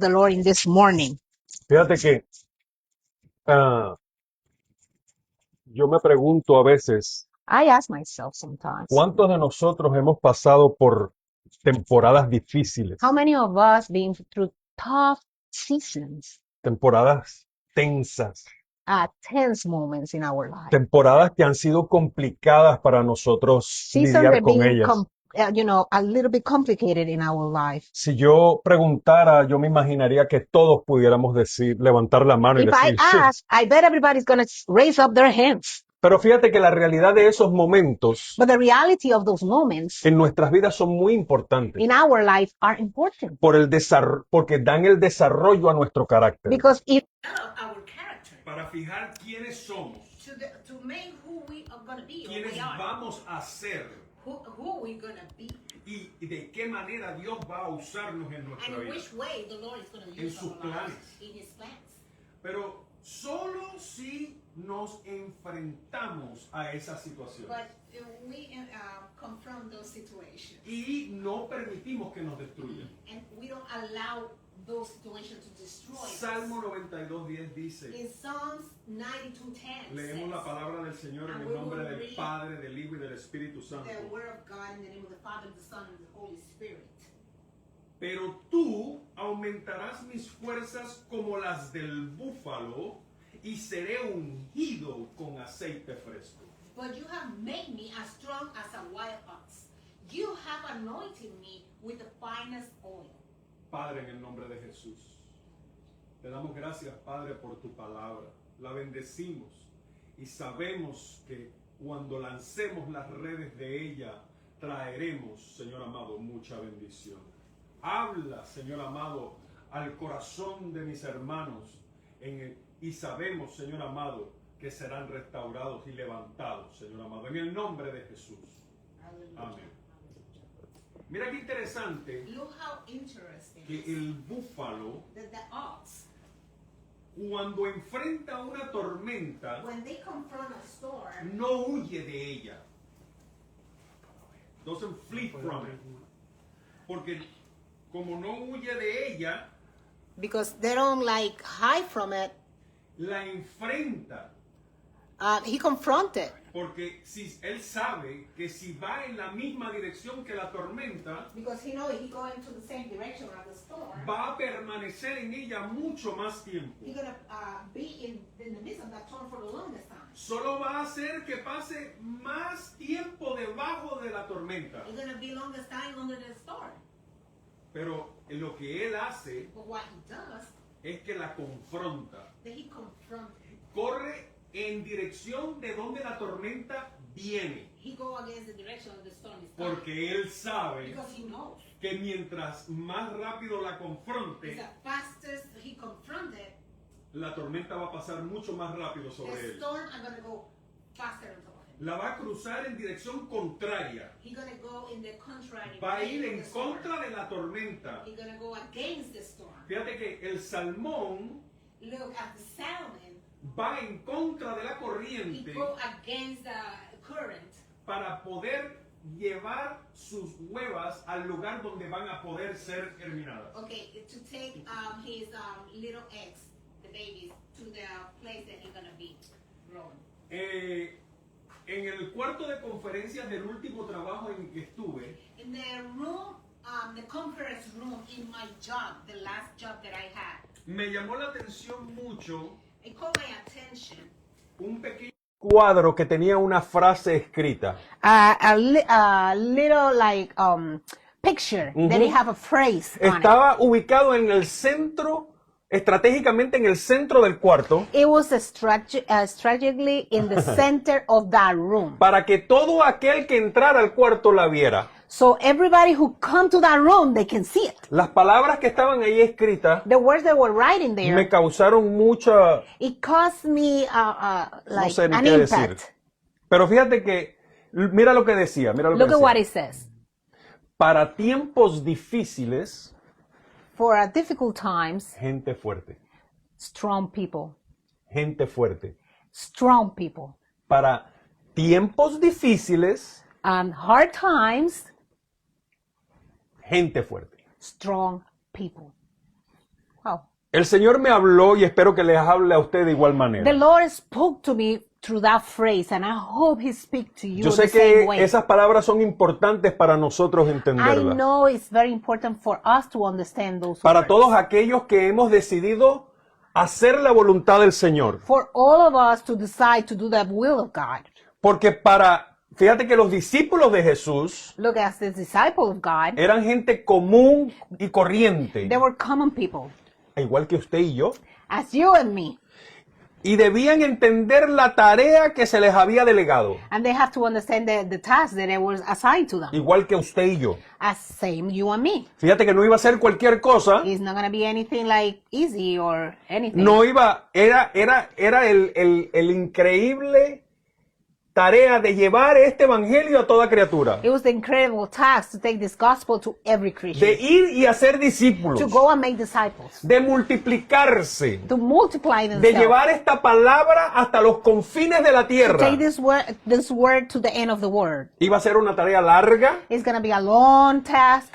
the Lord in this morning. Fíjate que yo me pregunto a veces, I ask myself sometimes, ¿cuántos de nosotros hemos pasado por temporadas difíciles, how many of us been through tough seasons, temporadas tensas, tense moments in our life? temporadas que han sido complicadas para nosotros Seasons lidiar that con been, ellas? a little bit complicated in our life. Si yo preguntara, yo me imaginaría que todos pudiéramos decir, levantar la mano y If I decir, sí. ask, I bet everybody's going to raise up their hands. Pero fíjate que la realidad de esos momentos But the reality of those moments en nuestras vidas son muy importantes in our life are important. porque dan el desarrollo a nuestro carácter. Because if our character, Para fijar quiénes somos, to make who we are going to be, or quiénes we are, vamos a ser who we're going to be, y de qué manera Dios va a usarnos en nuestra and in vida. which way the Lord is going to En use sus our lives, planes. in His plans. Pero solo si nos enfrentamos a esa situación But we confront those situations, y no permitimos que nos destruyan. and we don't allow those situations to destroy us. Salmo 92:10 dice, In Psalms 92:10 leemos la says, palabra del Señor en el nombre del Padre, del Hijo y del Espíritu Santo. the word of God in the name of the Father, the Son, and the Holy Spirit. Pero tú aumentarás mis fuerzas como las del búfalo y seré ungido con aceite fresco. But you have made me as strong as a wild ox. You have anointed me with the finest oil. Padre, en el nombre de Jesús, te damos gracias, Padre, por tu palabra. La bendecimos y sabemos que cuando lancemos las redes de ella, traeremos, Señor amado, mucha bendición. Habla, Señor amado, al corazón de mis hermanos y sabemos, Señor amado, que serán restaurados y levantados, Señor amado, en el nombre de Jesús. Amén. Mira qué interesante Look how interesting que el búfalo, that the ox, cuando enfrenta una tormenta, when they confront a storm, no huye de ella. Doesn't flee from it. Porque como no huye de ella, because they don't like hide from it, la enfrenta. he confronted. Porque si él sabe que si va en la misma dirección que la tormenta, Because he knows he going to the same direction as the storm. va a permanecer en ella mucho más tiempo. He's gonna be in the midst of that storm for the longest time. Solo va a hacer que pase más tiempo debajo de la tormenta. He's gonna be longest time under the storm. Pero lo que él hace But what he does, es que la confronta. that he confronts. Corre en dirección de donde la tormenta viene. He go against the direction of the storm is coming. Porque él sabe Because he knows que mientras más rápido la is confronte, the fastest he confronted, la tormenta va a pasar mucho más rápido sobre the él. storm are gonna go faster on top of him. La va a cruzar en dirección contraria. He's gonna go in the contrary Va a way ir of en the storm. contra de la tormenta. He's gonna go against the storm. Fíjate que el salmón Look at the salmon. va en contra de la He corriente go against the current para poder llevar sus huevas al lugar donde van a poder ser germinadas. Okay, to take his little eggs, the babies, to the place that he's gonna be grown. En el cuarto de conferencias del último trabajo en que estuve, In the room, the conference room in my job, the last job that I had, me llamó la atención mucho it caught my attention. un pequeño cuadro que tenía una frase escrita. a little like picture that they have a phrase on it. Estaba ubicado en el centro, estratégicamente en el centro del cuarto, It was strategically in the center of that room. para que todo aquel que entrara al cuarto la viera. So everybody who come to that room, they can see it. Las palabras que estaban ahí escritas The words that were writing there, me causaron mucha, it caused me no like sé ni an qué impact. decir. Pero fíjate que, mira lo que decía, mira lo que Look at what it decía. says. Para tiempos difíciles, For difficult times, gente fuerte. strong people. Gente fuerte. Strong people. Para tiempos difíciles, Hard times, gente fuerte. strong people. Wow. El Señor me habló y espero que les hable a usted de igual manera. The Lord spoke to me through that phrase, and I hope He speaks to you Yo the sé same que way. esas palabras son importantes para nosotros I entenderlas. know it's very important for us to understand those Para words. todos aquellos que hemos decidido hacer la voluntad del Señor. For all of us to decide to do the will of God. Porque fíjate que los discípulos de Jesús Look, as the disciple of God, eran gente común y corriente, they were common people, igual que usted y yo, as you and me. y debían entender la tarea que se les había delegado, And they have to understand the task that it was assigned to them, igual que usted y yo. as same you and me. Fíjate que no iba a ser cualquier cosa, It's not going to be anything like easy or anything. no iba, era el increíble tarea de llevar este evangelio a toda criatura, It was the incredible task to take this gospel to every de Christian, ir y hacer discípulos, to go and make disciples, de multiplicarse, to multiply de themselves, llevar esta palabra hasta los confines de la to tierra. take this word to the end of the world. Iba a ser una tarea larga, It's going to be a long task.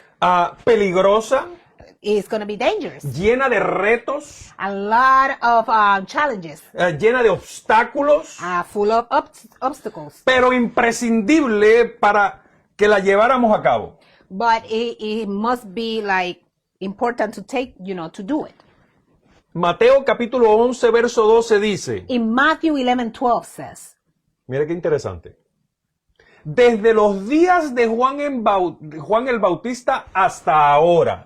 peligrosa, It's going to be dangerous. llena de retos, A lot of challenges, llena de obstáculos, full of obstacles. pero imprescindible para que la lleváramos a cabo. But it must be like important to take, to do it. Mateo capítulo 11, verso 12 dice, In Matthew 11:12 says, mire qué interesante, desde los días de Juan el Bautista hasta ahora,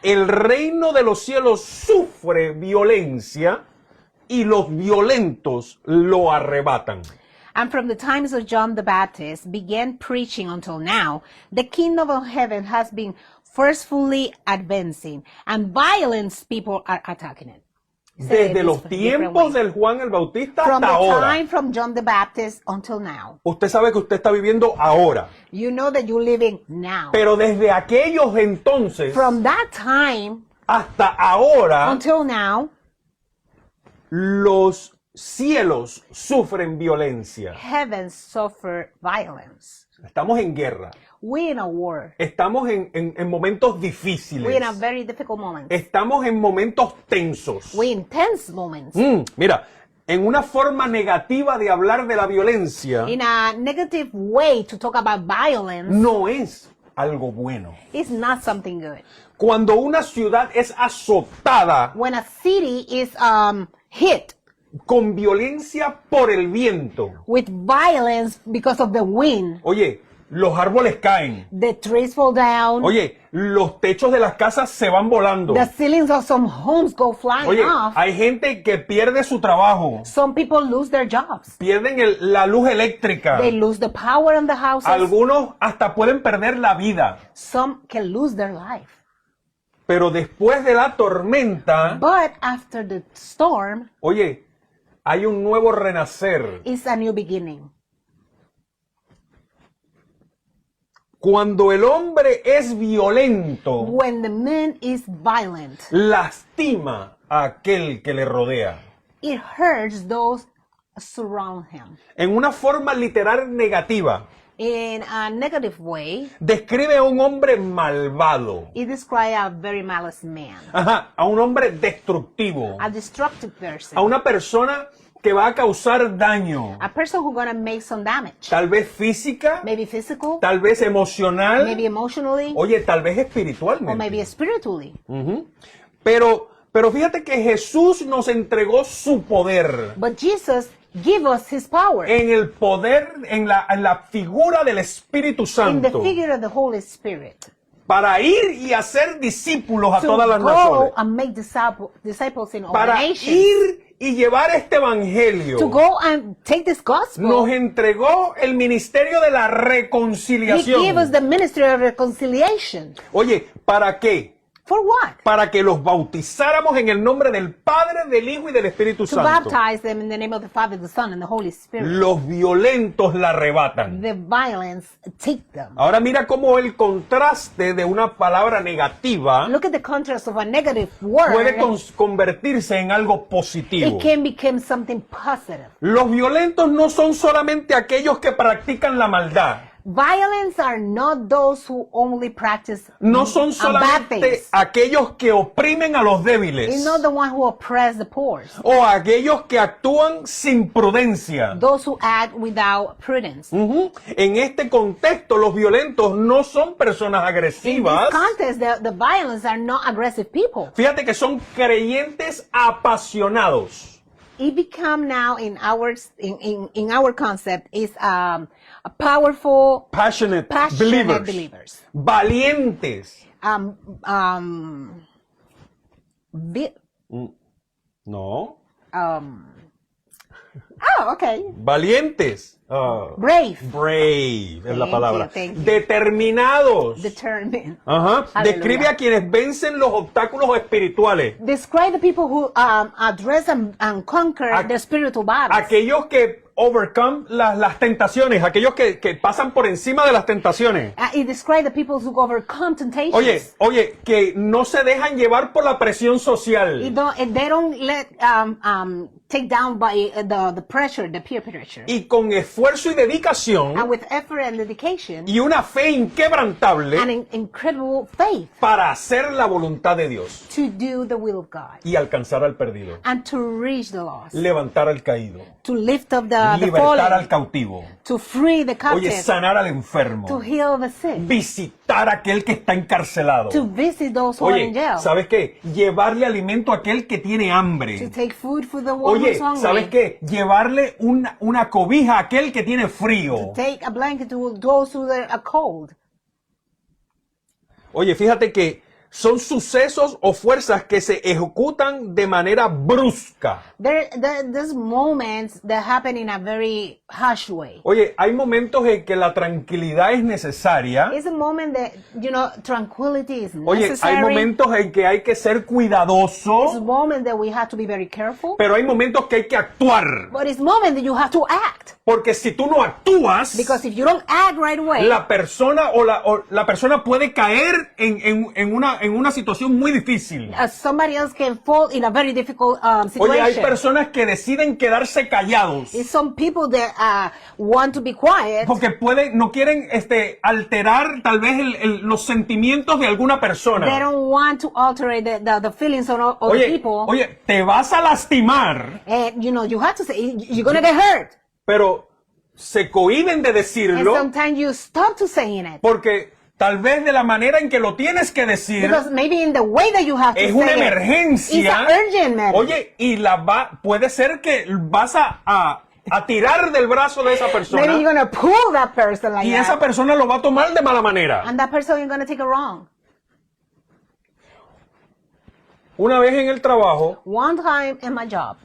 el reino de los cielos sufre violencia y los violentos lo arrebatan. and from the times of John the Baptist began preaching until now, the kingdom of heaven has been forcefully advancing, and violent people are attacking it. Say Desde this los different tiempos way. del Juan el Bautista From hasta the ahora. time from John the Baptist until now. Usted sabe que usted está viviendo ahora. You know that you're living now. Pero desde aquellos entonces From that time hasta ahora, until now, los cielos sufren violencia. heaven suffered violence. Estamos en guerra. We're in a war. Estamos en momentos We're in a difíciles. very difficult moment. Estamos en momentos tensos. We're in tense moments. Mira, en una forma negativa de hablar de la violencia, In a negative way to talk about violence no es algo bueno. is not something good. Cuando una ciudad es azotada When a city is hit con violencia por el viento, with violence because of the wind, oye, los árboles caen, the trees fall down, oye, los techos de las casas se van volando, the ceilings of some homes go flying oye, off. hay gente que pierde su trabajo, Some people lose their jobs. pierden la luz eléctrica, They lose the power in the houses. algunos hasta pueden perder la vida, Some can lose their life. pero después de la tormenta, But after the storm, oye, hay un nuevo renacer. it's a new beginning. Cuando el hombre es violento, When the man is violent, lastima a aquel que le rodea. it hurts those surround him. En una forma literal negativa, In a negative way, describe a un hombre malvado, it describes a very malice man, a un hombre destructivo, a destructive person, a una persona que va a causar daño, a person who's gonna make some damage, tal vez física, maybe physical, tal vez emocional, maybe emotionally, oye, tal vez or maybe espiritualmente. spiritually. Pero fíjate que Jesús nos entregó su poder. But Jesus give us his power En el poder, en la figura del Espíritu in the Santo, figure of the Holy Spirit para ir y hacer discípulos a to todas las go naciones, and make disciples in all para nations, ir y llevar este evangelio. to go and take this gospel. Nos entregó el ministerio de la He reconciliación. gave us the ministry of reconciliation. Oye, ¿para qué? For what? Para que los bautizáramos en el nombre del Padre, del Hijo y del Espíritu To Santo. baptize them in the name of the Father, the Son, and the Holy Spirit. Los violentos la arrebatan. The violence take them. Ahora mira cómo el contraste de una palabra negativa Look at the contrast of a negative word. puede convertirse en algo positivo. It can become something positive. Los violentos no son solamente aquellos que practican la maldad. Violence are not those who only practice No son bad solamente things. aquellos que oprimen a los It's débiles not the one who oppress the poor. o aquellos que actúan sin prudencia. Those who act without prudence. Ujú. En este contexto, los violentos no son personas In this agresivas. context, the violence are not aggressive people. Fíjate que son creyentes apasionados. It become now in our concept is a powerful, Passionate, passionate believers. believers. Valientes. Vi- No. okay. Valientes. Brave, Brave es la Thank palabra. you, thank you. Determinados. determined. Ajá. Aleluya. Describe a quienes vencen los obstáculos espirituales. Describe the people who address and conquer Ac- the spiritual battles. Aquellos que overcome las tentaciones, aquellos que pasan por encima de las tentaciones. It describes the people who overcome temptations. Oye, que no se dejan llevar por la presión social. They don't let take down by the pressure, the peer pressure. Y con esfuerzo y dedicación And with effort and dedication y una fe inquebrantable and incredible faith para hacer la voluntad de Dios to do the will of God y alcanzar al perdido, and to reach the lost, levantar al caído, to lift up the libertar al fallen, cautivo, to free the oye, captive, sanar al enfermo, to heal the sick, visitar a aquel que está encarcelado. to visit those who are in Oye, jail, ¿sabes qué? Llevarle alimento a aquel que tiene to hambre. take food for the one Oye, who's hungry, ¿sabes qué? Llevarle una cobija a aquel que tiene frío. take a blanket to those who are cold. Oye, fíjate que son sucesos o fuerzas que se ejecutan de manera brusca. There's moments that happen in a very harsh way. Oye, hay momentos en que la tranquilidad es necesaria. It's a moment that, tranquility is Oye, necessary. hay momentos en que hay que ser It's a cuidadoso, moment that we have to be very careful. pero hay momentos que hay que actuar. But it's a moment that you have to act. Porque si tú no actúas, Because if you don't act right away, la persona o la persona puede caer en una situación muy difícil. somebody else can fall in a very difficult Oye, hay situation. personas que deciden quedarse callados It's some people that want to be quiet porque no quieren alterar tal vez los sentimientos de alguna they persona. don't want to alter the feelings of the people. Oye, te vas a lastimar, And you have to say you're gonna get hurt. pero se cohíben de And decirlo sometimes you stop to saying it. porque tal vez de la manera en que lo tienes que decir Because maybe in the way that you have to es say una it, it's emergencia. an urgent matter. Oye, y puede ser que vas a tirar del brazo de esa Maybe persona you're gonna pull that person like y that. esa persona lo va a tomar de mala manera. And that person is gonna take it wrong. Una vez en el trabajo, One time in my job,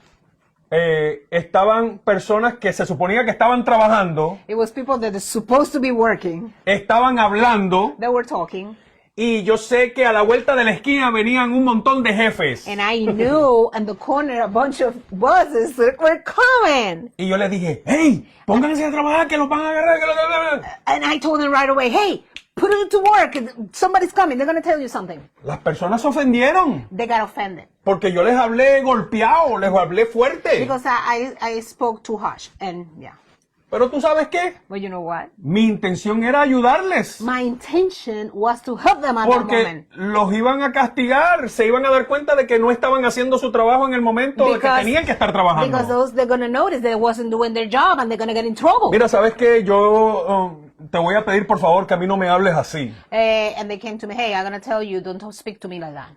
estaban personas que se suponía que estaban trabajando, it was people that are supposed to be working. estaban hablando, They were talking. y yo sé que a la vuelta de la esquina venían un montón de jefes. And I knew in the corner a bunch of buses were coming. Y yo les dije, hey, pónganse a trabajar que los van a agarrar. And I told them right away, hey, put it to work. Somebody's coming. They're going to tell you something. Las personas se ofendieron They got offended. porque yo les hablé golpeado, les hablé fuerte. Because I spoke too harsh. And yeah. Pero tú sabes qué, But you know what? mi intención era ayudarles. My intention was to help them at that Porque moment. los iban a castigar, se iban a dar cuenta de que no estaban haciendo su trabajo en el momento de que tenían que estar because trabajando. they're going to notice that they wasn't doing their job and they're going to get in trouble. Mira, ¿sabes qué? Yo te voy a pedir por favor que a mí no me hables así. And they came to me, hey, I'm going to tell you, don't speak to me like that.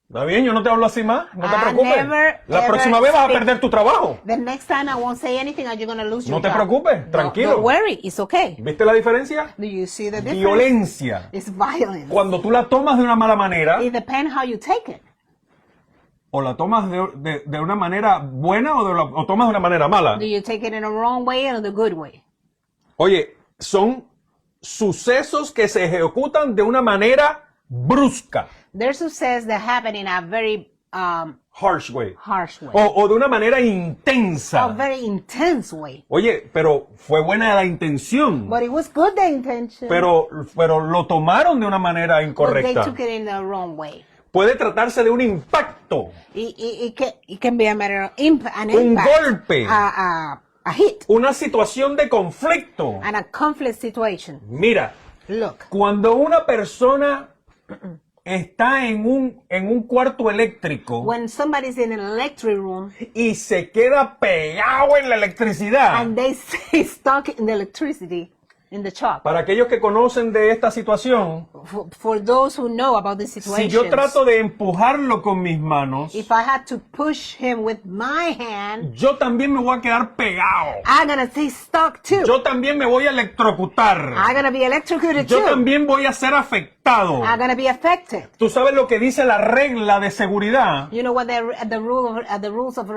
¿Está bien? Yo no te hablo así más, no te I preocupes. never, La ever próxima vez vas a speak. perder tu trabajo. The next time I won't say anything and you're going to lose No your te job. preocupes, tranquilo. Don't worry, it's okay. ¿Viste la diferencia? Do you see the difference? Violencia. It's violence. Cuando tú la tomas de una mala manera It depends how you take it. o la tomas de una manera buena o tomas de una manera mala. Do you take it in a wrong way or the good way? Oye, son sucesos que se ejecutan de una manera brusca, There's success that happen in a very harsh way, harsh way, o de una manera a intensa. very intense way. Oye, pero fue buena la intención, But it was good the intention, pero lo tomaron de una manera but they incorrecta. took it in the wrong way. Puede tratarse de un impacto, It can be a matter of an Un impact, golpe. a hit una situación de conflicto. and a conflict situation. Mira, Look, cuando una persona está en un cuarto eléctrico when somebody's in an electric room y se queda pegado en la electricidad, and they stay stuck in the electricity, in the shock. para aquellos que conocen de esta situación, For those who know about this si situation, yo trato de empujarlo con mis manos, if I had to push him with my hand, yo también me voy a quedar pegado. I'm gonna stay stuck too. Yo también me voy a electrocutar. I'm gonna be electrocuted Yo too. también voy a ser afectado. I'm gonna be affected. ¿Tú sabes lo que dice la regla de seguridad? You know what the rules of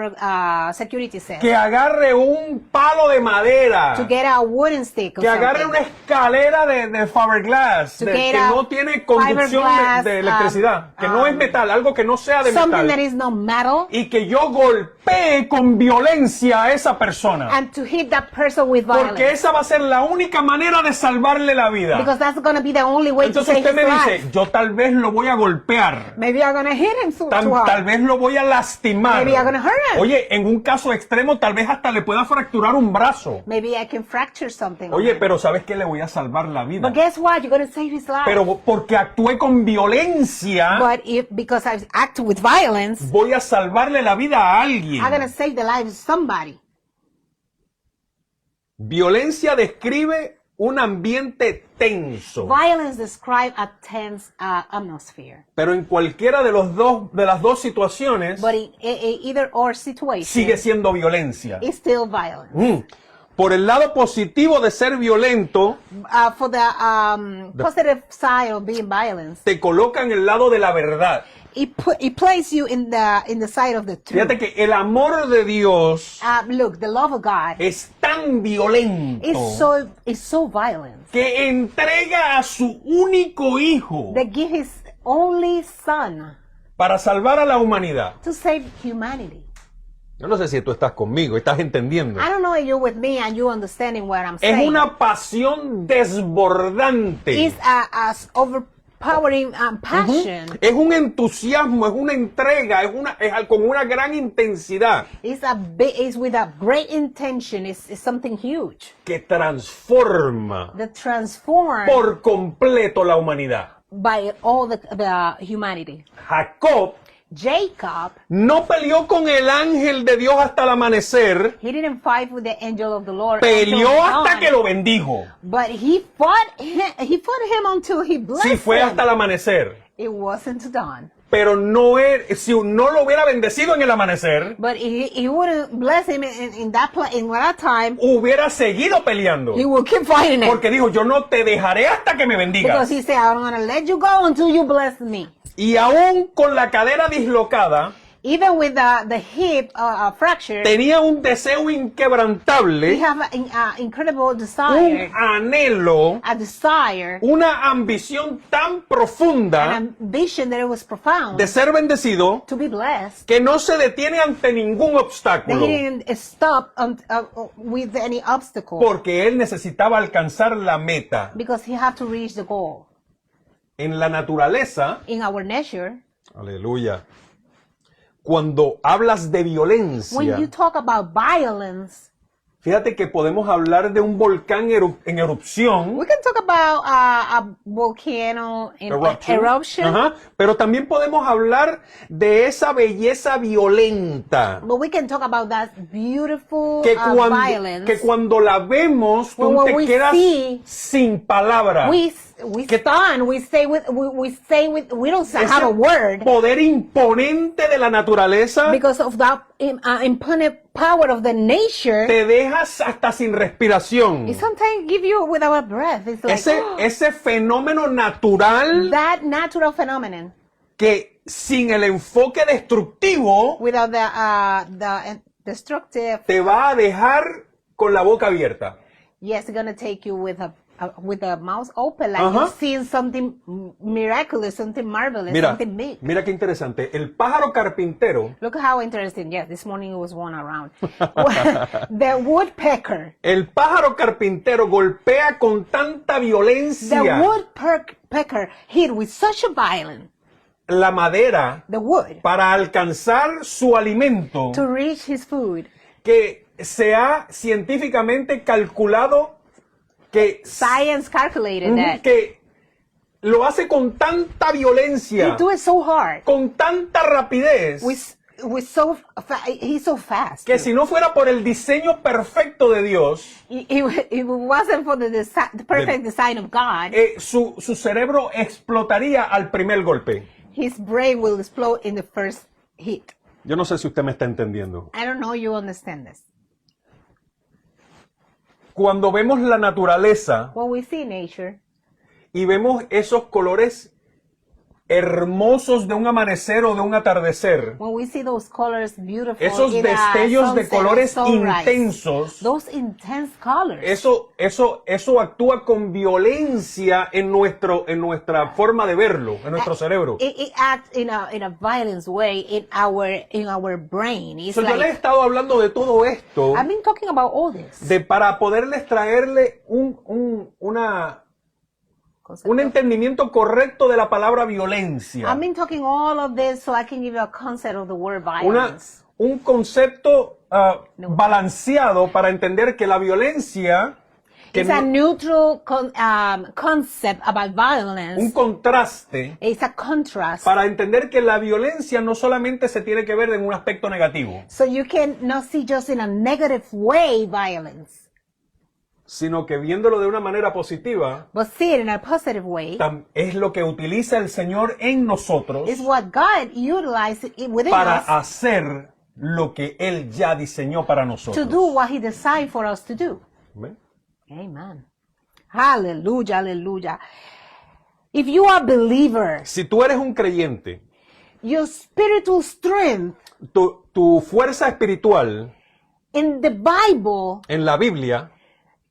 security says? Que agarre un palo de madera. To get a wooden stick or Que agarre something. una escalera de fiberglass, To que get a no tiene conducción fiberglass, de electricidad, que no es metal, algo que no sea de something that metal, is no metal, y que yo golpee con violencia a esa persona. and to hit that person with violence. Porque esa va a ser la única manera de salvarle la vida. Because that's gonna be the only way Entonces to usted save me his dice, life. yo tal vez lo voy a golpear. Maybe I'm gonna hit him too hard. Tal vez lo voy a lastimar. Maybe I'm gonna hurt him. Oye, en un caso extremo tal vez hasta le pueda fracturar un brazo. Maybe I can fracture something. Oye, pero ¿sabes qué? Le voy a salvar la vida. But guess what? You're gonna save his life. Pero porque actué con violencia, But because I act with violence, voy a salvarle la vida a alguien. I'm gonna save the life of somebody. Violencia describe un ambiente tenso. Violence describes a tense atmosphere. Pero en cualquiera de las dos situaciones But in either or situation, sigue siendo violencia. it's still violence. Por el lado positivo de ser violento, For the positive side of being violence, te coloca en el lado de la verdad. it places you in the side of the truth. Fíjate que el amor de Dios Look, the love of God es tan violento is so violent. que entrega a su único hijo That give his only son para salvar a la humanidad. to save humanity. Yo no sé si tú estás conmigo, estás entendiendo. I don't know if you're with me and you understanding what I'm Es saying. una pasión desbordante. It's a overpowering passion. Es un entusiasmo, es una entrega, es con una gran intensidad It's with a great intention. It's something huge que transforma that transforms por completo la humanidad. by all the humanity. Jacob Jacob, no peleó con el ángel de Dios hasta el amanecer, he didn't fight with the angel of the Lord. peleó until hasta dawn, que lo bendijo. But he fought him until he blessed Sí, fue him. hasta el amanecer. It wasn't dawn. Pero si no lo hubiera bendecido en el amanecer, But he wouldn't bless him in that time. hubiera seguido peleando. He will keep fighting it. Porque dijo, yo no te dejaré hasta que me Because bendigas. he said, I'm going to let you go until you bless me. Y aún con la cadera dislocada, Even with the hip fracture, tenía un deseo we inquebrantable, have an incredible un desire, anhelo, a desire, una ambición tan an profunda ambition that it was profound de ser bendecido to be blessed. que no se detiene ante ningún That obstáculo, he didn't stop with any obstacle porque él necesitaba alcanzar la meta. because he had to reach the goal. En la naturaleza, In our nature, aleluya, cuando hablas de when violencia, you talk about violence, fíjate que podemos hablar de un volcán en erupción, we can talk about a volcano in eruption, Ajá, pero también podemos hablar de esa belleza violenta but we can talk about that beautiful que violence. cuando la vemos tú When te we quedas see- sin palabras. We stun. We don't have a word Poder imponente de la naturaleza because of that imponent power of the nature. te dejas hasta sin respiración. It sometimes give you without breath. It's like Ese fenómeno natural that natural phenomenon que sin el enfoque destructivo without the destructive. te va a dejar con la boca abierta. Yes, it's gonna take you with a mouth open, like Ajá. you're seeing something miraculous, something marvelous, Mira, something big. mira qué interesante. El pájaro carpintero, Look how interesting. Yes, this morning it was one around. The woodpecker. el pájaro carpintero golpea con tanta The violencia woodpecker hit with such a violence la madera the wood para alcanzar su alimento to reach his food que se ha científicamente calculado que, Science calculated that. que lo hace con tanta He violencia, do it so hard. con tanta rapidez, He's so fast. que si no fuera por el diseño perfecto de Dios, It wasn't for the perfect design of God, su cerebro explotaría al primer golpe. his brain will explode in the first hit. Yo no sé si usted me está entendiendo. I don't know you understand this. Cuando vemos la naturaleza When we see nature, y vemos esos colores hermosos de un amanecer o de un atardecer, when we see those colors beautiful, esos in a destellos de sunset, colores sunrise, intensos, those intense colors, eso actúa con violencia en nuestra forma de verlo, en nuestro cerebro. it acts in a violent way in our brain. It's So, yo les he like, estado hablando de todo esto I've been talking about all this. para poderles traerle un entendimiento correcto de la palabra violencia. I've been talking all of this so I can give you a concept of the word Una- violence. un concepto balanceado para entender que la violencia, que It's a no- neutral concept about un violence. contraste It's a contrast. para entender que la violencia no solamente se tiene que ver en un aspecto negativo, So you can not see just in a negative way violence, sino que viéndolo de una manera positiva, but see it in a positive way. es lo que utiliza el Señor en nosotros It's what God utilized within para us hacer lo que Él ya diseñó para to nosotros. do what He designed for us to do. ¿Ven? Amen. Hallelujah, hallelujah. If you are a believer, Si tú eres un creyente, your spiritual strength tu fuerza espiritual in the Bible en la Biblia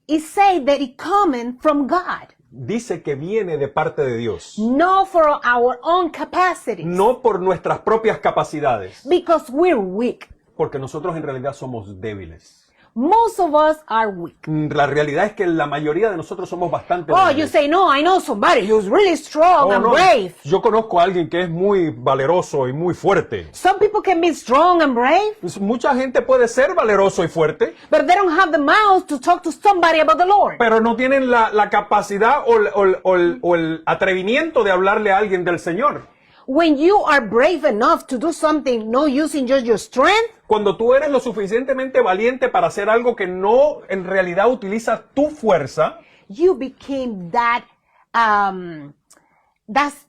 is said that it coming from God, dice que viene de parte de Dios, not for our own capacities, no por nuestras propias capacidades, because we're weak. porque nosotros en realidad somos débiles. Most of us are weak. La realidad es que la mayoría de nosotros somos bastante Oh, you débiles. say, no, I know somebody who's really strong Oh, and no, brave. yo conozco a alguien que es muy valeroso y muy fuerte. Some people can be strong and brave, Pues mucha gente puede ser valeroso y fuerte, but they don't have the mouth to talk to somebody about the Lord. pero no tienen la capacidad o el atrevimiento de hablarle a alguien del Señor. When you are brave enough to do something, no using just your strength, Cuando tú eres lo suficientemente valiente para hacer algo que no en realidad utiliza tu fuerza, you became that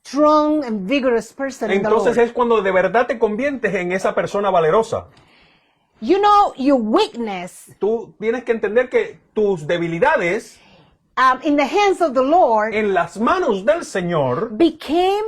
strong and vigorous person in the entonces Lord. es cuando de verdad te conviertes en esa persona valerosa. You know, your weakness Tú tienes que entender que tus debilidades in the hands of the Lord en las manos del Señor became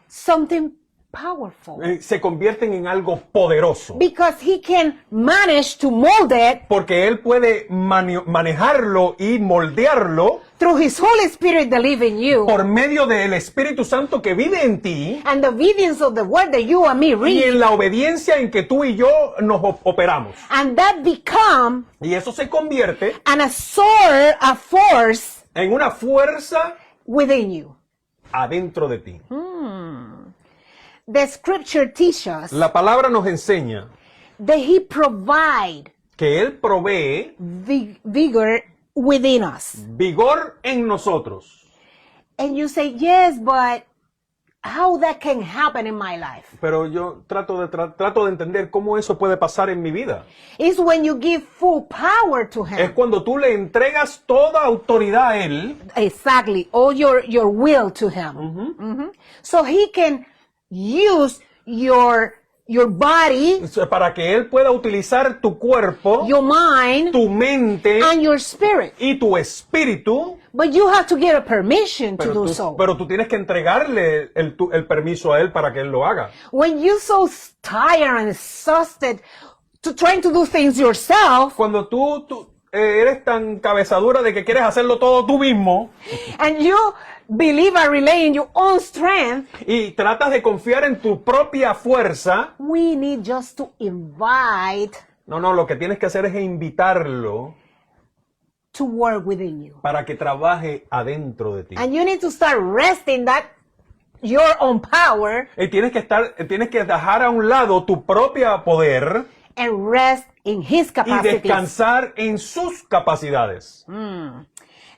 something powerful. se convierten en algo poderoso. Because He can manage to mold it Porque Él puede manejarlo y moldearlo through His Holy Spirit that live in you, por medio del Espíritu Santo que vive en ti and the obedience of the word that you and me y read, en la obediencia en que tú y yo nos operamos. and that become Y eso se convierte a force en una fuerza within you. adentro de ti. The scripture teaches us La palabra nos enseña that He provide que Él provee vigor within us. vigor en nosotros. And you say, yes, but how that can happen in my life? Pero yo trato de entender cómo eso puede pasar en mi vida. It's when you give full power to Es Him. cuando tú le entregas toda autoridad a Él Exactly. All your will to Him. Mhm. So He can use your body, para que Él pueda utilizar tu cuerpo, your mind, tu mente and your spirit. y tu espíritu. But you have to get a permission to do so. Pero tú tienes que entregarle el permiso a Él para que Él lo haga. When you're so tired and exhausted to trying to do things yourself, Cuando tú eres tan cabezadura de que quieres hacerlo todo tú mismo and you believe and rely in your own strength, y tratas de confiar en tu propia fuerza, we need just to invite no, lo que tienes que hacer es invitarlo to work within you. para que trabaje adentro de ti. And you need to start resting that your own power Y tienes que dejar a un lado tu propio poder and rest in his y capacities. descansar en sus capacidades.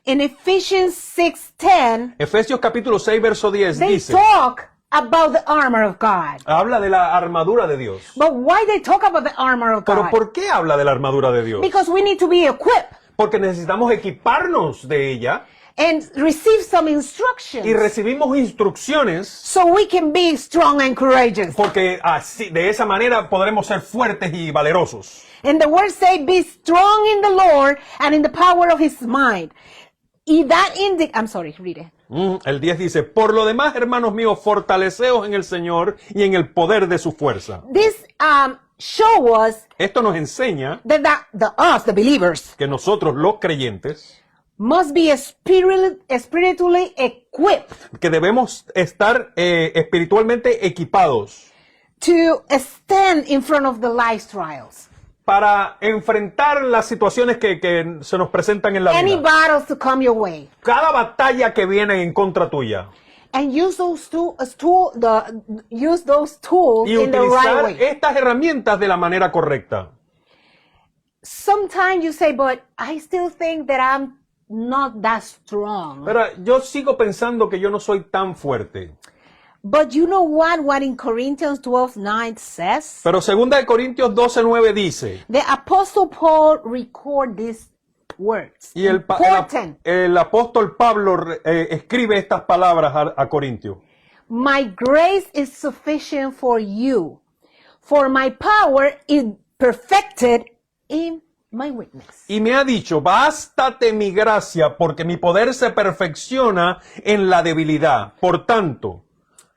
In Ephesians 6:10, Efesios capítulo 6, verso 10 they dice, talk about the armor of God. habla de la armadura de Dios. But why they talk about the armor of Pero God? ¿por qué habla de la armadura de Dios? Because we need to be equipped Porque necesitamos equiparnos de ella and receive some instructions y recibimos instrucciones so we can be strong and courageous. porque así, de esa manera podremos ser fuertes y valerosos. And the word say, be strong in the Lord and in the power of his might. Y that I'm sorry, read it. El 10 dice, por lo demás, hermanos míos, fortaleceos en el Señor y en el poder de su fuerza. This show us Esto nos enseña that us, the believers, que nosotros, los creyentes, must be spiritually equipped que debemos estar espiritualmente equipados to stand in front of the life's trials. para enfrentar las situaciones que se nos presentan en la Any vida. battles to come your way. Cada batalla que viene en contra tuya. And use those tools Y in the right utilizar way. estas herramientas de la manera correcta. Sometimes you say, but I still think that I'm not that strong. Pero yo sigo pensando que yo no soy tan fuerte. But you know what in Corinthians 12:9 says? Pero 2 de Corintios 12:9 dice, The Apostle Paul record these words. y el apóstol Pablo escribe estas palabras a Corintio. My grace is sufficient for you, for my power is perfected in my weakness. Y me ha dicho, bástate mi gracia, porque mi poder se perfecciona en la debilidad. Por tanto,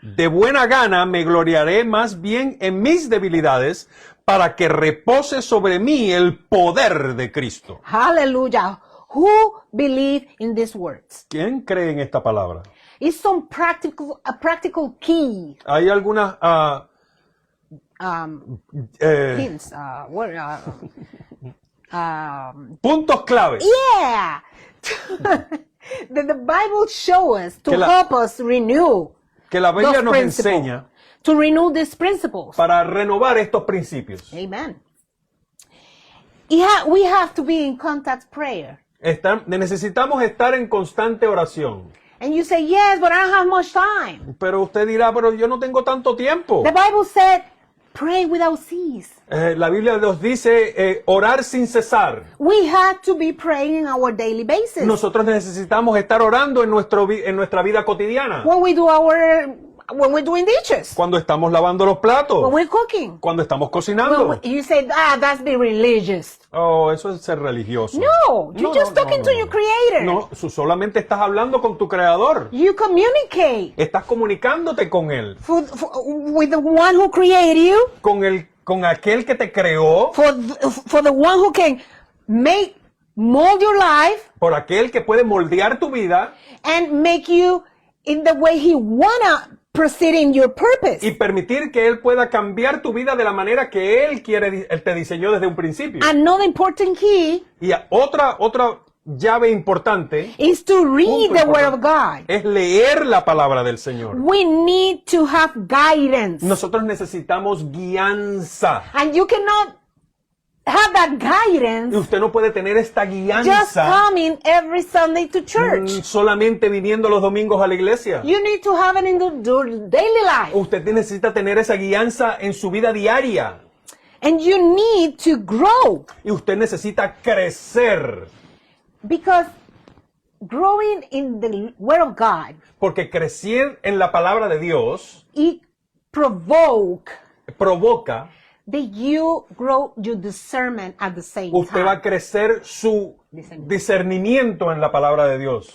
de buena gana me gloriaré más bien en mis debilidades, para que repose sobre mí el poder de Cristo. Hallelujah. Who believe in these words? ¿Quién cree en esta palabra? It's some practical key. Hay algunas Hints. puntos claves Yeah. That the Bible shows us to Que la- help us renew que la Biblia those nos principles. enseña To renew these principles. para renovar estos principios. Amen. We have to be in contact prayer. Necesitamos estar en constante oración. And you say, yes, but I don't have much time. Pero usted dirá, pero yo no tengo tanto tiempo. The Bible said, pray without cease. La Biblia nos dice orar sin cesar. We have to be praying in our daily basis. Nosotros necesitamos estar orando en nuestra vida cotidiana. When we're doing dishes. Cuando estamos lavando los When platos. we're cooking. Cuando estamos cocinando. You say, that's being religious. Oh, eso es ser religioso. No, you're just talking to your creator. No, solamente estás hablando con tu creador. You communicate Estás comunicándote con él. with the one who created you, Con aquel que te creó. for the one who can mold your life Por aquel que puede moldear tu vida. and make you in the way he wanna proceed in your purpose. Y permitir que él pueda cambiar tu vida de la manera que él te diseñó desde un principio. Another important key Y otra llave importante is to read punto the Word of importante, God. es leer la palabra del Señor. We need to have guidance. Nosotros necesitamos guianza. And you cannot have that Y guidance usted no puede tener esta just guianza coming every Sunday to church. solamente viniendo los domingos a la iglesia. You need to have it in your daily life. Usted necesita tener esa guianza en su vida diaria. And you need to grow. Y usted necesita crecer. Because growing in the Word of God, Porque crecer en la palabra de Dios it provoke provoca, that you grow your discernment at the same usted va a time crecer su discernimiento en la palabra de Dios,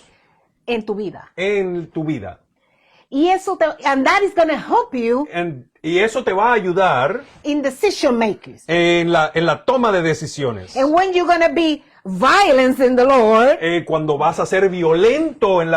en tu vida. en tu vida. And that is going to help you Y eso te va a ayudar in decision making. en la toma de decisiones. And when you're going to be violent in the Lord, Cuando vas a ser violento en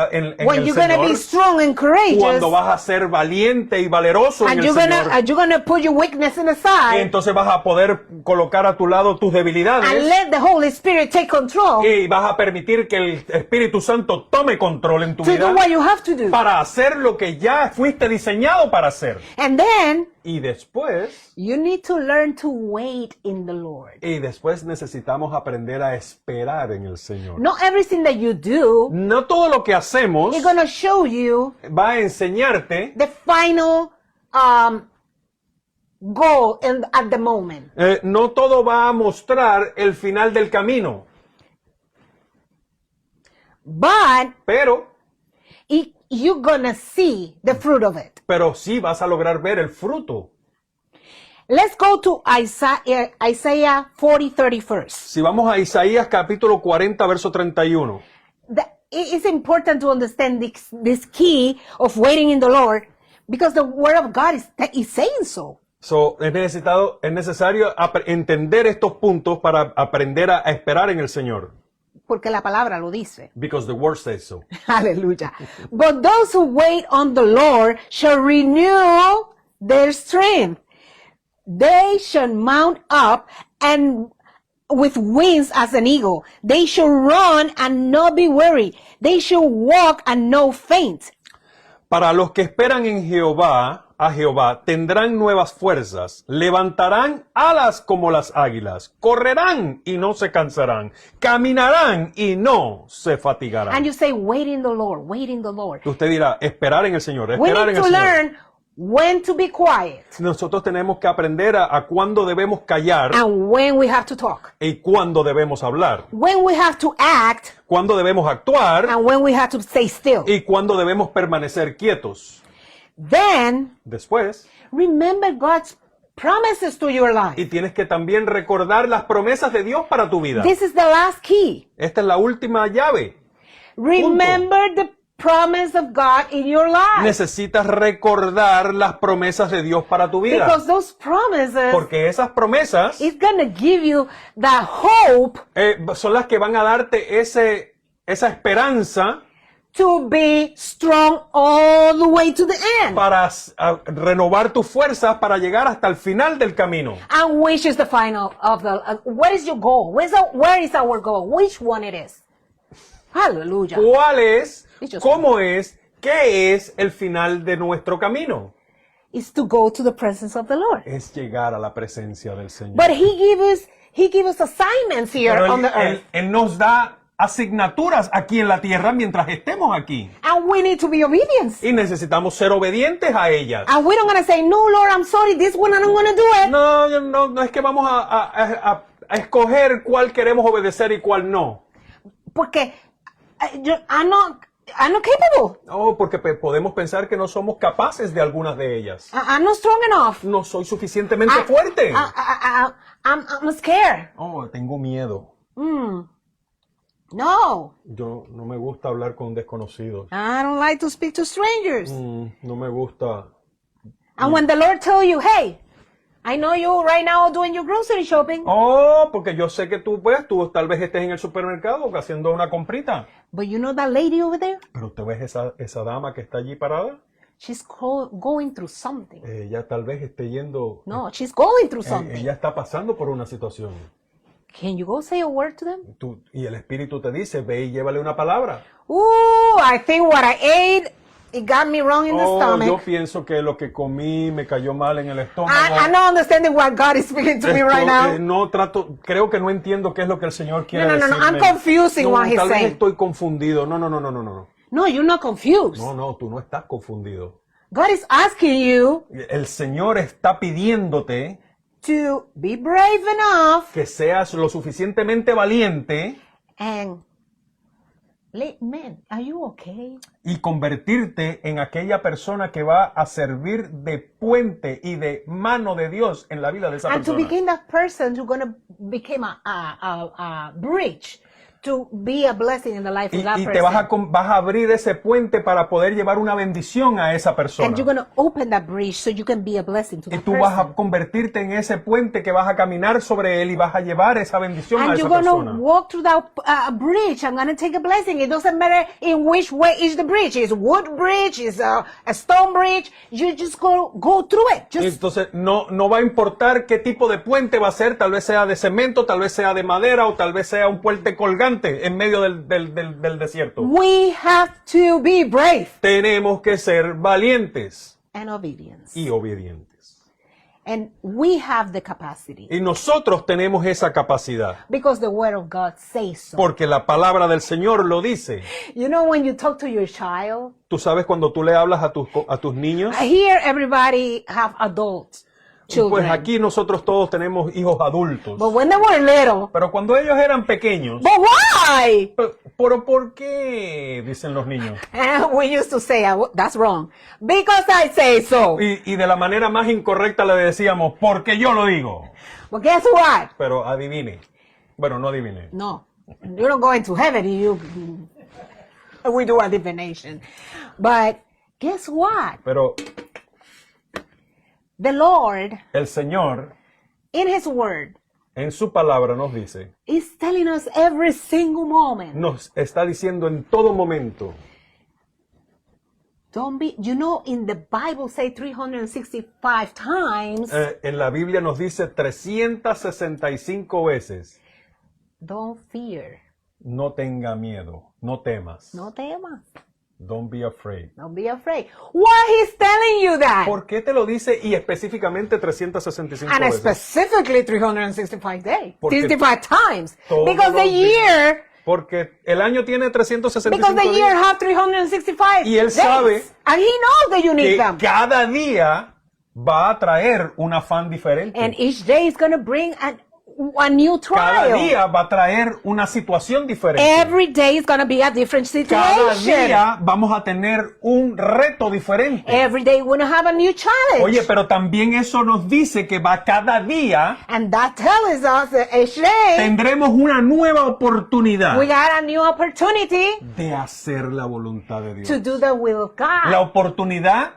when el you're going to be Señor, strong and courageous, cuando vas a ser valiente y valeroso en and el you're Señor, going to put your weakness in the side entonces vas a poder colocar a tu lado tus and debilidades let the Holy Spirit take control y vas a permitir que el Espíritu Santo tome control en tu to do vida what you have to do. para hacer lo que ya fuiste diseñado para hacer. And then Y después, you need to learn to wait in the Lord. necesitamos aprender a esperar en el Señor. Not everything that you do No todo lo que hacemos is going to show you va a enseñarte, the final goal at the moment. no todo va a mostrar el final del camino, But pero you're going to see the fruit of it. sí vas a lograr ver el fruto. Let's go to Isaiah 40:30 first. Si vamos a Isaías capítulo 40, verso 31. It is important to understand this key of waiting in the Lord because the word of God is saying so. Es necesario entender estos puntos para aprender a esperar en el Señor. Porque la palabra lo dice. Because the word says so. Hallelujah. But those who wait on the Lord shall renew their strength. They shall mount up and with wings as an eagle. They shall run and not be weary. They shall walk and not faint. Para los que esperan en a Jehová, tendrán nuevas fuerzas, levantarán alas como las águilas, correrán y no se cansarán, caminarán y no se fatigarán. And you say, wait in the Lord, wait in the Lord. Usted dirá, esperar en el Señor, We esperar en need el to Señor. learn when to be quiet Nosotros tenemos que aprender a cuándo debemos callar and when we have to talk. y cuándo debemos hablar, When we have to act cuándo debemos actuar and when we have to stay still. y cuándo debemos permanecer quietos. Then Después, remember God's promises to your life. y tienes que también recordar las promesas de Dios para tu vida. This is the last key. Esta es la última llave. Remember the promise of God in your life. Necesitas recordar las promesas de Dios para tu vida. Because those promises Porque esas promesas is going to give you the hope son las que van a darte esa esperanza to be strong all the way to the end. para renovar tus fuerzas para llegar hasta el final del camino. And which is the final of the, what is your goal? Where is our goal? Which one it is? Hallelujah. ¿Cuál es? Dicho ¿Cómo es? ¿Qué es el final de nuestro camino? It's to go to the presence of the Lord. Es llegar a la presencia del Señor. But he give us assignments here Pero on the earth. Él nos da asignaturas aquí en la tierra mientras estemos aquí. And we need to be obedient. Y necesitamos ser obedientes a ellas. And we don't going to say, no, Lord, I'm sorry, this one I don't want to do it. No es que vamos a escoger cuál queremos obedecer y cuál no. Porque I'm not capable. No, porque podemos pensar que no somos capaces de algunas de ellas. I'm not strong enough. No soy suficientemente fuerte. I'm scared. Oh, tengo miedo. No, Yo no me gusta hablar con desconocidos. I don't like to speak to strangers. No me gusta. And when the Lord tell you, hey, I know you right now doing your grocery shopping, Oh, porque yo sé que tú tal vez estés en el supermercado haciendo una comprita. but you know that lady over there? Pero usted ves esa dama que está allí parada. She's going through something. Ella tal vez esté yendo. No, she's going through something. Ella está pasando por una situación. Can you go say a word to them? Y el Espíritu te dice, ve y llévale una palabra. Ooh, I think what I ate, it got me wrong in the Yo stomach. pienso que lo que comí me cayó mal en el estómago. I'm not understanding what God is speaking to me right now. Creo que no entiendo qué es lo que el Señor quiere No. decirme. I'm confusing what he's tal vez saying. estoy confundido. No. No, you're not confused. No, tú no estás confundido. God is asking you El Señor está pidiéndote to be brave enough que seas lo suficientemente valiente and man, are you okay? y convertirte en aquella persona que va a servir de puente y de mano de Dios en la vida de esa And to persona. become that person who's gonna become a bridge to be a blessing in the life of that Y person. te vas a abrir ese puente para poder llevar una bendición a esa persona. And you're gonna open that bridge so you can be a blessing to Y that tú vas person. a convertirte en ese puente que vas a caminar sobre él y vas a llevar esa bendición a And esa you're gonna persona. walk through that bridge and gonna take a blessing. It doesn't matter in which way is the bridge. It's wood bridge, it's a stone bridge. You just go through it. Just Entonces no va a importar qué tipo de puente va a ser, tal vez sea de cemento, tal vez sea de madera o tal vez sea un puente colgante en medio del desierto. we have to be brave Tenemos que ser valientes and obedience. y obedientes. And we have the capacity Y nosotros tenemos esa capacidad. because the word of God says so. Porque la palabra del Señor lo dice. You know, when you talk to your child, Tú sabes cuando tú le hablas a tus niños. here everybody have adult children. Pues aquí nosotros todos tenemos hijos adultos. But when they were little, Pero cuando ellos eran pequeños, but why? ¿pero por qué? Dicen los niños. And we used to say, that's wrong. Because I say so. Y de la manera más incorrecta le decíamos, porque yo lo digo. But guess what? Pero adivine. Bueno, no adivine. No, you don't go into heaven. We do a divination. But guess what? Pero The Lord, el Señor in His Word, en su palabra nos dice, is telling us every single moment. nos está diciendo en todo momento, Don't be, you know, in the Bible say 365 times, en la Biblia nos dice 365 veces, don't fear. no tenga miedo, no temas. No temas. Don't be afraid. Don't be afraid. Why He's telling you that? ¿Por qué te lo dice y específicamente 365 And veces? specifically 365 days. Porque 65 times. todos Because the los días. year, Porque el año tiene 365 because the year días have 365 Y Él days. sabe And He knows that you need que them. cada día va a traer un afán diferente. And each day is going to bring a new Cada trial. día va a traer una situación diferente. Every day is going to be a different Cada situation. día vamos a tener un reto diferente. Every day we're going to have a new challenge. Oye, pero también eso nos dice que va cada día And that tells us that each day tendremos una nueva oportunidad we got a new opportunity de hacer la voluntad de to Dios. do the will of God. La oportunidad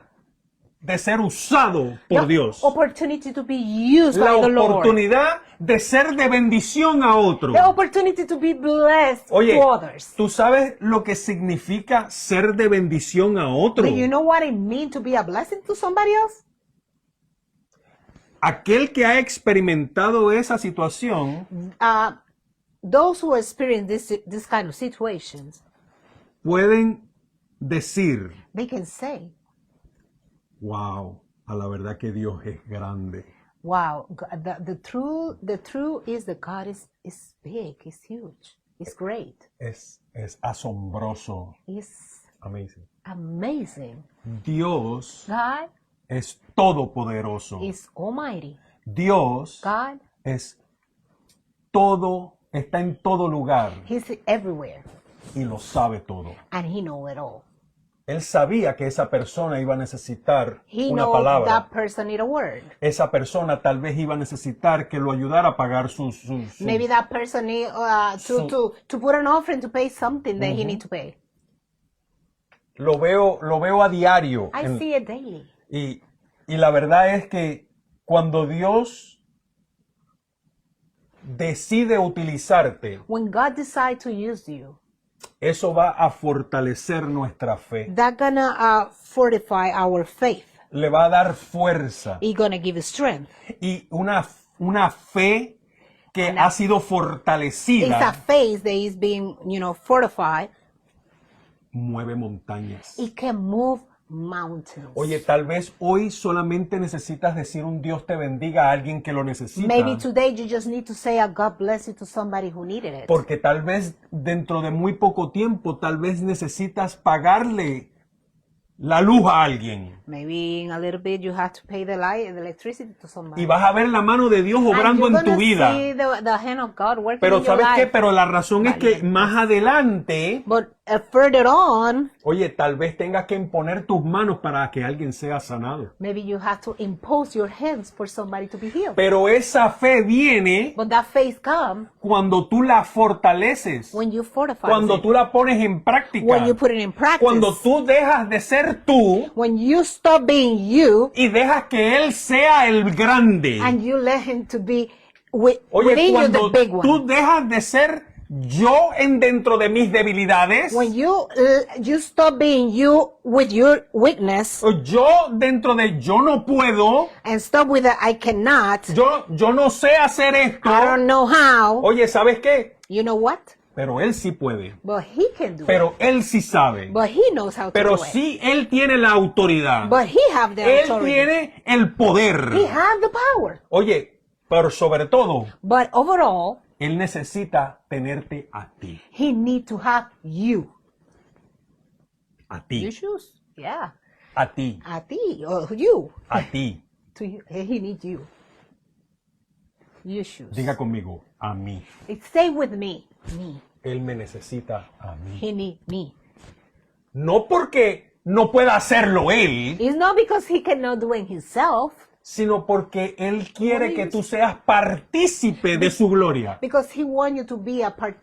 de ser usado por The Dios. opportunity to be used La by the Lord. oportunidad de ser de bendición a otro. The opportunity to be blessed Oye, to others. ¿tú sabes lo que significa ser de bendición a otro? Do you know what it means to be a blessing to somebody else? Aquel que ha experimentado esa situación Those who experience this kind of situations, pueden decir, they can say, wow, a la verdad que Dios es grande. wow, the truth is that God is big, is huge, is great, Es asombroso. is Amazing. amazing. Dios God es todopoderoso. is almighty. Dios God, es todo, está en todo lugar He's everywhere, y lo sabe todo. and He knows it all. Él sabía que esa persona iba a necesitar He una knows palabra. that person need a word. Esa persona tal vez iba a necesitar que lo ayudara a pagar sus Maybe that person need to put an offering to pay something that he need to pay. Lo veo a diario. I see it daily. Y la verdad es que cuando Dios decide utilizarte, When God decides to use you, eso va a fortalecer nuestra fe. that's gonna fortify our faith. Le va a dar fuerza. It's gonna give us strength. Y una fe que And ha sido It's a fortalecida faith that is being, fortified. mueve montañas. It can move mountains. Oye, tal vez hoy solamente necesitas decir un Dios te bendiga a alguien que lo necesita. Maybe today you just need to say a God bless you to somebody who needed it. Porque tal vez dentro de muy poco tiempo, tal vez necesitas pagarle la luz a alguien. Maybe in a little bit you have to pay the light, the electricity to somebody. Y vas a ver la mano de Dios And obrando you're en tu gonna vida. see the hand of God working Pero in your ¿sabes qué? life. Pero la razón es que más adelante, But further on, oye, tal vez tengas que imponer tus manos para que alguien sea sanado. maybe you have to impose your hands for somebody to be healed. Pero esa fe viene But that faith comes cuando tú la fortaleces, when you fortify cuando it, tú la pones en práctica, when you put it in practice, cuando tú dejas de ser tú when you stop being you y dejas que Él sea el grande. and you let Him to be Oye, within you, the cuando big one. tú dejas de ser yo en dentro de mis debilidades, When you stop being you with your weakness o yo dentro de yo no puedo, and stop with the I cannot, yo no sé hacer esto. I don't know how. Oye, ¿sabes qué? You know what? Pero Él sí puede. but he can do it. Pero Él sí sabe. But he knows how to Pero do it. sí Él tiene la autoridad. But he have the Él authority. tiene el poder. He have the power. Oye, pero sobre todo, But overall, Él necesita tenerte a ti. he need to have you. A You ti. choose. Yeah. A ti. A ti or you. A ti. To you. He needs you. You choose. Diga conmigo, a mí. Stay with me. Me. Él me necesita a mí. He need me. No porque no pueda hacerlo Él, It's not because he cannot do it himself, sino porque Él quiere que tú seas partícipe de su gloria. because he wants you to be a part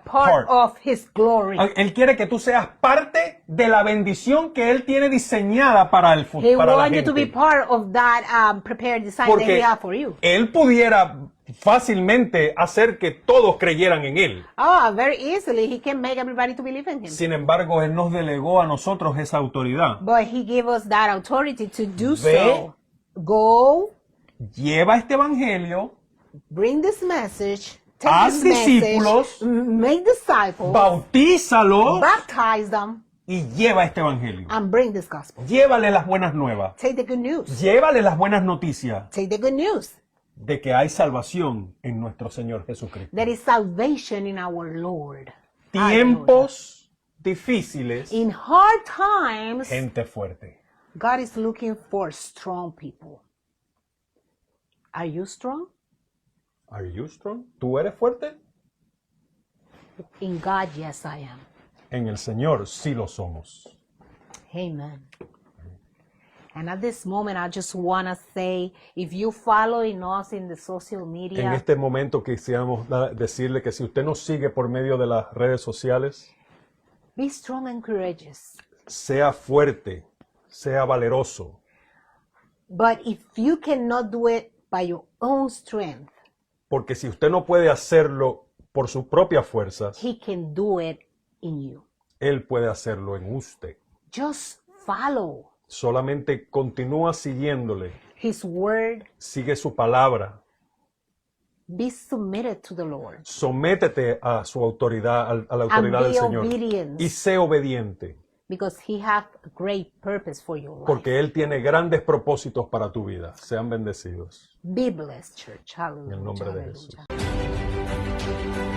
Part. of his glory. Él quiere que tú seas parte de la bendición que Él tiene diseñada para el He futuro, para la wants you to be gente. part of that prepared design that he Porque have for you. Él pudiera fácilmente hacer que todos creyeran en Él. Oh, very easily he can make everybody to believe in him. Sin embargo, Él nos delegó a nosotros esa autoridad. But he gave us that authority to do Ve. so. Go, Lleva este evangelio, bring this message, take haz this discípulos, message, make disciples, bautízalos baptize them, y lleva este evangelio. and bring this gospel. Llévale las buenas nuevas. Take the good news. Llévale las buenas noticias Take the good news. de que hay salvación en nuestro Señor Jesucristo. There is salvation in our Lord. Tiempos difíciles, In hard times, gente fuerte. God is looking for strong people. Are you strong? Are you strong? ¿Tú eres fuerte? In God, yes, I am. En el Señor sí lo somos. Amen. And at this moment, I just want to say, if you following us in the social En media, este momento quisiéramos decirle que si usted nos sigue por medio de las redes sociales, be strong and courageous. sea fuerte, sea valeroso. But if you cannot do it by your own strength, Porque si usted no puede hacerlo por sus propias fuerzas, He can do it in you. Él puede hacerlo en usted. Just follow Solamente continúa siguiéndole, His word. sigue su palabra, Be submitted to the Lord. sométete a su autoridad, a la autoridad And del be Señor obedient. y sé obediente, Because He has a great purpose for your life. porque Él tiene grandes propósitos para tu vida. Sean bendecidos. Be blessed, church. Hallelujah. En el nombre de Hallelujah. Jesús.